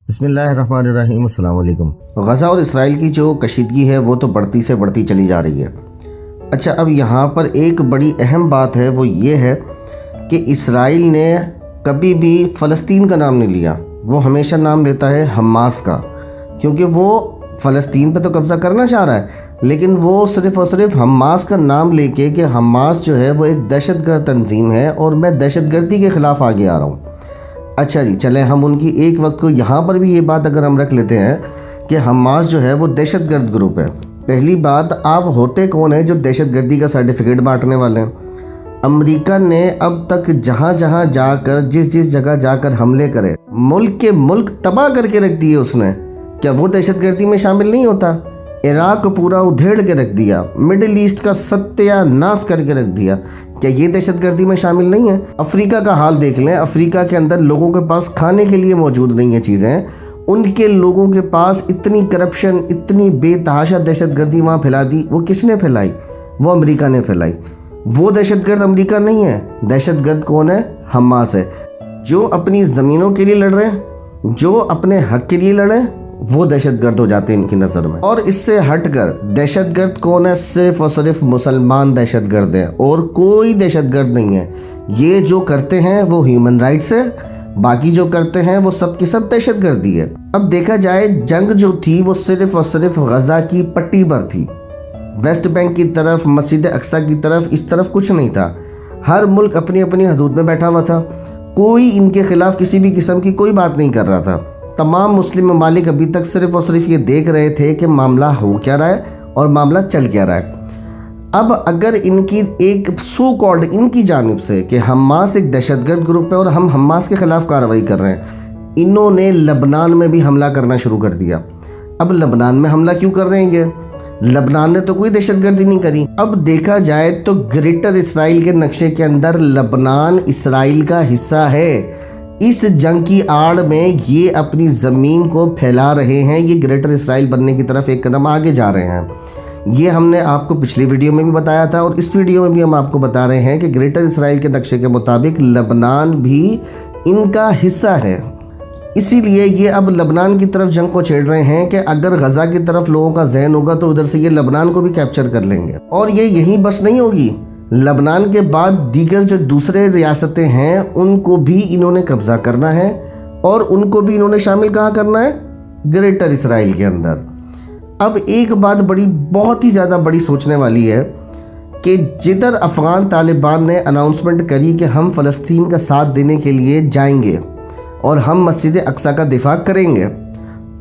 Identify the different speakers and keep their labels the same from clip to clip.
Speaker 1: بسم اللہ الرحمن الرحیم۔ السلام علیکم۔ غزہ اور اسرائیل کی جو کشیدگی ہے وہ تو بڑھتی سے بڑھتی چلی جا رہی ہے۔ اچھا، اب یہاں پر ایک بڑی اہم بات ہے، وہ یہ ہے کہ اسرائیل نے کبھی بھی فلسطین کا نام نہیں لیا، وہ ہمیشہ نام لیتا ہے حماس کا، کیونکہ وہ فلسطین پہ تو قبضہ کرنا چاہ رہا ہے، لیکن وہ صرف اور صرف حماس کا نام لے کے کہ حماس جو ہے وہ ایک دہشت گرد تنظیم ہے اور میں دہشت گردی کے خلاف آگے آ رہا ہوں۔ اچھا جی، چلیں ہم ان کی ایک وقت کو یہاں پر بھی یہ بات اگر ہم رکھ لیتے ہیں کہ حماس جو ہے وہ دہشت گرد گروپ ہے۔ پہلی بات، آپ ہوتے کون ہیں جو دہشت گردی کا سرٹیفکیٹ بانٹنے والے ہیں؟ امریکہ نے اب تک جہاں جہاں جا کر جس جگہ جا کر حملے کرے، ملک کے ملک تباہ کر کے رکھ دیے اس نے، کیا وہ دہشت گردی میں شامل نہیں ہوتا؟ عراق کو پورا ادھیڑ کے رکھ دیا، مڈل ایسٹ کا ستیہ ناش کر کے رکھ دیا، کیا یہ دہشت گردی میں شامل نہیں ہے؟ افریقہ کا حال دیکھ لیں، افریقہ کے اندر لوگوں کے پاس کھانے کے لیے موجود نہیں ہیں چیزیں، ان کے لوگوں کے پاس اتنی کرپشن، اتنی بے تحاشا دہشت گردی وہاں پھیلا دی، وہ کس نے پھیلائی؟ وہ امریکہ نے پھیلائی۔ وہ دہشت گرد امریکہ نہیں ہے، دہشت گرد کون ہے؟ حماس ہے، جو اپنی زمینوں کے لیے لڑ رہے ہیں، جو اپنے حق کے لیے لڑے، وہ دہشت گرد ہو جاتے ہیں ان کی نظر میں۔ اور اس سے ہٹ کر دہشت گرد کون ہے؟ صرف اور صرف مسلمان دہشت گرد ہیں، اور کوئی دہشت گرد نہیں ہے۔ یہ جو کرتے ہیں وہ ہیومن رائٹس ہے، باقی جو کرتے ہیں وہ سب کی سب دہشت گردی ہے۔ اب دیکھا جائے، جنگ جو تھی وہ صرف اور صرف غزہ کی پٹی پر تھی، ویسٹ بینک کی طرف، مسجد اقصی کی طرف، اس طرف کچھ نہیں تھا۔ ہر ملک اپنی اپنی حدود میں بیٹھا ہوا تھا، کوئی ان کے خلاف کسی بھی قسم کی کوئی بات نہیں کر رہا تھا۔ تمام مسلم ممالک ابھی تک صرف اور صرف یہ دیکھ رہے تھے کہ معاملہ ہو کیا رہا ہے اور معاملہ چل کیا رہا ہے۔ اب اگر ان کی ایک سو کالڈ ان کی جانب سے کہ حماس ایک دہشت گرد گروپ ہے اور ہم حماس کے خلاف کارروائی کر رہے ہیں، انہوں نے لبنان میں بھی حملہ کرنا شروع کر دیا۔ اب لبنان میں حملہ کیوں کر رہے ہیں یہ؟ لبنان نے تو کوئی دہشت گردی نہیں کری۔ اب دیکھا جائے تو گریٹر اسرائیل کے نقشے کے اندر لبنان اسرائیل کا حصہ ہے۔ اس جنگ کی آڑ میں یہ اپنی زمین کو پھیلا رہے ہیں، یہ گریٹر اسرائیل بننے کی طرف ایک قدم آگے جا رہے ہیں۔ یہ ہم نے آپ کو پچھلی ویڈیو میں بھی بتایا تھا، اور اس ویڈیو میں بھی ہم آپ کو بتا رہے ہیں کہ گریٹر اسرائیل کے نقشے کے مطابق لبنان بھی ان کا حصہ ہے۔ اسی لیے یہ اب لبنان کی طرف جنگ کو چھیڑ رہے ہیں کہ اگر غزہ کی طرف لوگوں کا ذہن ہوگا تو ادھر سے یہ لبنان کو بھی کیپچر کر لیں گے، اور یہ یہیں بس نہیں ہوگی، لبنان کے بعد دیگر جو دوسرے ریاستیں ہیں ان کو بھی انہوں نے قبضہ کرنا ہے، اور ان کو بھی انہوں نے شامل کہاں کرنا ہے؟ گریٹر اسرائیل کے اندر۔ اب ایک بات بہت ہی زیادہ بڑی سوچنے والی ہے کہ جدھر افغان طالبان نے اناؤنسمنٹ کری کہ ہم فلسطین کا ساتھ دینے کے لیے جائیں گے اور ہم مسجد اقصی کا دفاع کریں گے،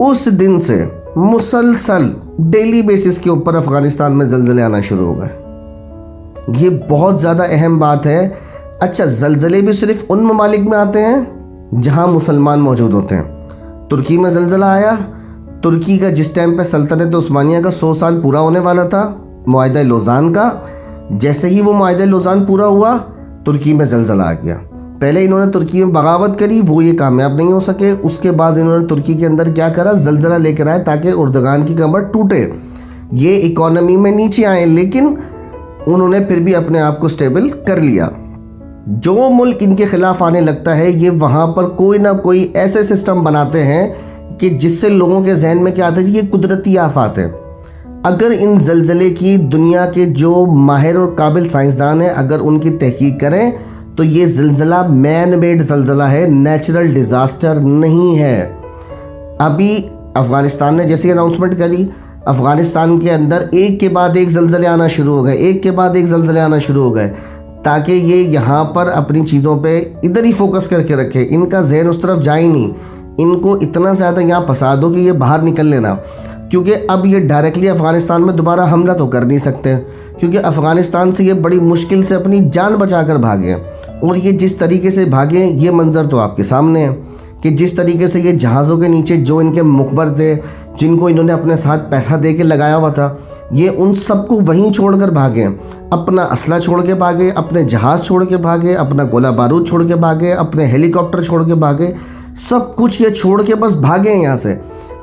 Speaker 1: اس دن سے مسلسل ڈیلی بیسس کے اوپر افغانستان میں زلزلے آنا شروع ہو گئے۔ یہ بہت زیادہ اہم بات ہے۔ اچھا، زلزلے بھی صرف ان ممالک میں آتے ہیں جہاں مسلمان موجود ہوتے ہیں۔ ترکی میں زلزلہ آیا، ترکی کا جس ٹائم پہ سلطنت عثمانیہ کا 100 سال پورا ہونے والا تھا، معاہدہ لوزان کا، جیسے ہی وہ معاہدہ لوزان پورا ہوا، ترکی میں زلزلہ آ گیا۔ پہلے انہوں نے ترکی میں بغاوت کری، وہ یہ کامیاب نہیں ہو سکے، اس کے بعد انہوں نے ترکی کے اندر کیا کرا؟ زلزلہ لے کر آئے تاکہ اردگان کی کمر ٹوٹے، یہ اکانومی میں نیچے آئیں، لیکن انہوں نے پھر بھی اپنے آپ کو سٹیبل کر لیا۔ جو ملک ان کے خلاف آنے لگتا ہے، یہ وہاں پر کوئی نہ کوئی ایسے سسٹم بناتے ہیں کہ جس سے لوگوں کے ذہن میں کیا آتا ہے؟ یہ قدرتی آفات ہیں۔ اگر ان زلزلے کی دنیا کے جو ماہر اور قابل سائنسدان ہیں، اگر ان کی تحقیق کریں تو یہ زلزلہ مین میڈ زلزلہ ہے، نیچرل ڈیزاسٹر نہیں ہے۔ ابھی افغانستان نے جیسی اناؤنسمنٹ کری، افغانستان کے اندر ایک کے بعد ایک زلزلے آنا شروع ہو گئے، ایک کے بعد ایک زلزلے آنا شروع ہو گئے، تاکہ یہ یہاں پر اپنی چیزوں پہ ادھر ہی فوکس کر کے رکھے، ان کا ذہن اس طرف جائے نہیں، ان کو اتنا زیادہ یہاں پھنسا دو کہ یہ باہر نکل لینا، کیونکہ اب یہ ڈائریکٹلی افغانستان میں دوبارہ حملہ تو کر نہیں سکتے، کیونکہ افغانستان سے یہ بڑی مشکل سے اپنی جان بچا کر بھاگے، اور یہ جس طریقے سے بھاگے یہ منظر تو آپ کے سامنے ہے کہ جس طریقے سے یہ جہازوں کے نیچے جو ان کے مخبر تھے، جن کو انہوں نے اپنے ساتھ پیسہ دے کے لگایا ہوا تھا، یہ ان سب کو وہیں چھوڑ کر بھاگے، اپنا اسلحہ چھوڑ کے بھاگے، اپنے جہاز چھوڑ کے بھاگے، اپنا گولہ بارود چھوڑ کے بھاگے، اپنے ہیلی کاپٹر چھوڑ کے بھاگے، سب کچھ یہ چھوڑ کے بس بھاگے ہیں یہاں سے۔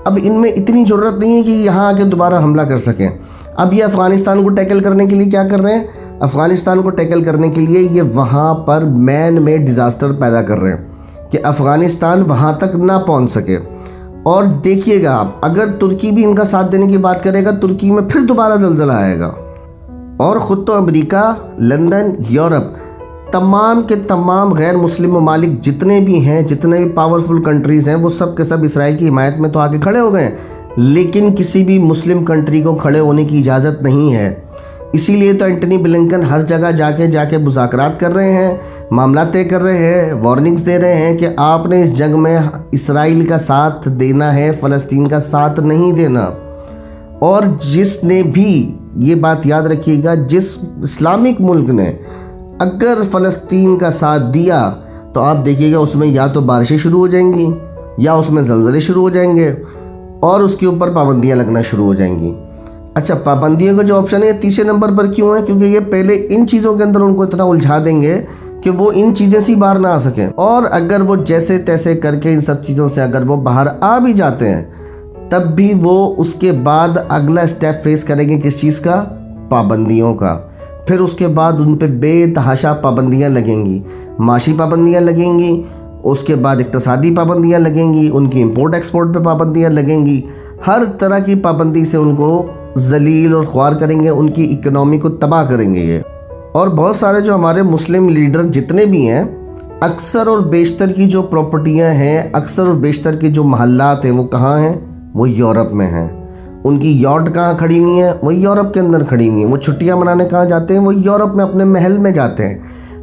Speaker 1: اب ان میں اتنی ضرورت نہیں ہے کہ یہاں آ کے دوبارہ حملہ کر سکیں۔ اب یہ افغانستان کو ٹیکل کرنے کے لیے کیا کر رہے ہیں؟ افغانستان کو ٹیکل کرنے کے لیے یہ وہاں پر مین میڈ ڈیزاسٹر پیدا کر رہے ہیں کہ افغانستان وہاں تک نہ پہنچ سکے، اور دیکھیے گا آپ، اگر ترکی بھی ان کا ساتھ دینے کی بات کرے گا، ترکی میں پھر دوبارہ زلزلہ آئے گا، اور خود تو امریکہ، لندن، یورپ، تمام کے تمام غیر مسلم ممالک جتنے بھی ہیں، جتنے بھی پاورفل کنٹریز ہیں، وہ سب کے سب اسرائیل کی حمایت میں تو آگے کھڑے ہو گئے ہیں، لیکن کسی بھی مسلم کنٹری کو کھڑے ہونے کی اجازت نہیں ہے۔ اسی لیے تو اینٹنی بلنکن ہر جگہ جا کے مذاکرات کر رہے ہیں، معاملات طے کر رہے ہیں، وارننگز دے رہے ہیں کہ آپ نے اس جنگ میں اسرائیل کا ساتھ دینا ہے، فلسطین کا ساتھ نہیں دینا۔ اور جس نے بھی، یہ بات یاد رکھیے گا، جس اسلامک ملک نے اگر فلسطین کا ساتھ دیا تو آپ دیکھیے گا اس میں یا تو بارشیں شروع ہو جائیں گی، یا اس میں زلزلے شروع ہو جائیں گے، اور اس کے اوپر پابندیاں لگنا شروع ہو جائیں گی۔ اچھا، پابندیوں کا جو آپشن ہے تیسرے نمبر پر کیوں ہے؟ کیونکہ یہ پہلے ان چیزوں کے اندر ان کو اتنا الجھا دیں گے کہ وہ ان چیزیں سے باہر نہ آ سکیں، اور اگر وہ جیسے تیسے کر کے ان سب چیزوں سے اگر وہ باہر آ بھی جاتے ہیں، تب بھی وہ اس کے بعد اگلا سٹیپ فیس کریں گے کس چیز کا؟ پابندیوں کا۔ پھر اس کے بعد ان پہ بے تحاشا پابندیاں لگیں گی، معاشی پابندیاں لگیں گی، اس کے بعد اقتصادی پابندیاں لگیں گی، ان کی امپورٹ ایکسپورٹ پہ پابندیاں لگیں گی، ہر طرح کی پابندی سے ان کو ذلیل اور خوار کریں گے، ان کی اکنامی کو تباہ کریں گے یہ۔ اور بہت سارے جو ہمارے مسلم لیڈر جتنے بھی ہیں، اکثر اور بیشتر کی جو پراپرٹیاں ہیں، اکثر اور بیشتر کے جو محلات ہیں، وہ کہاں ہیں؟ وہ یورپ میں ہیں۔ ان کی یاٹ کہاں کھڑی ہوئی ہیں؟ وہ یورپ کے اندر کھڑی ہوئی ہیں۔ وہ چھٹیاں منانے کہاں جاتے ہیں؟ وہ یورپ میں اپنے محل میں جاتے ہیں۔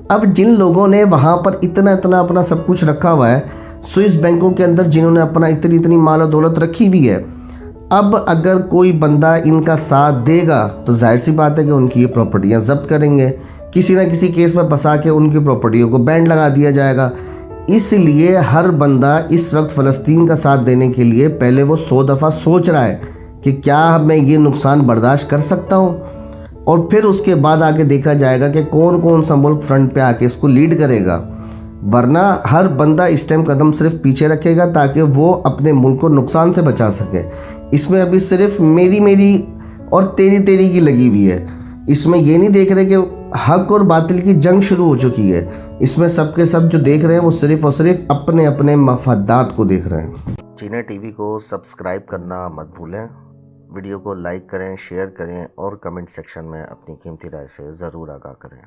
Speaker 1: اب جن لوگوں نے وہاں پر اتنا اپنا سب کچھ رکھا ہوا ہے، سوئس بینکوں کے اندر جنہوں نے اپنا اتنی مال و دولت رکھی ہوئی ہے، اب اگر کوئی بندہ ان کا ساتھ دے گا تو ظاہر سی بات ہے کہ ان کی یہ پراپرٹیاں ضبط کریں گے، کسی نہ کسی کیس میں پھنسا کے ان کی پراپرٹیوں کو بینڈ لگا دیا جائے گا۔ اس لیے ہر بندہ اس وقت فلسطین کا ساتھ دینے کے لیے پہلے وہ 100 دفعہ سوچ رہا ہے کہ کیا میں یہ نقصان برداشت کر سکتا ہوں، اور پھر اس کے بعد آگے دیکھا جائے گا کہ کون سا ملک فرنٹ پہ آ کے اس کو لیڈ کرے گا۔ ورنہ ہر بندہ اس ٹائم قدم صرف پیچھے رکھے گا تاکہ وہ اپنے ملک کو نقصان سے بچا سکے۔ اس میں ابھی صرف میری اور تیری کی لگی ہوئی ہے۔ اس میں یہ نہیں دیکھ رہے کہ حق اور باطل کی جنگ شروع ہو چکی ہے۔ اس میں سب کے سب جو دیکھ رہے ہیں وہ صرف اور صرف اپنے مفادات کو دیکھ رہے ہیں۔ چینی ٹی وی کو سبسکرائب کرنا مت بھولیں، ویڈیو کو لائک کریں، شیئر کریں، اور کمنٹ سیکشن میں اپنی قیمتی رائے سے ضرور آگاہ کریں۔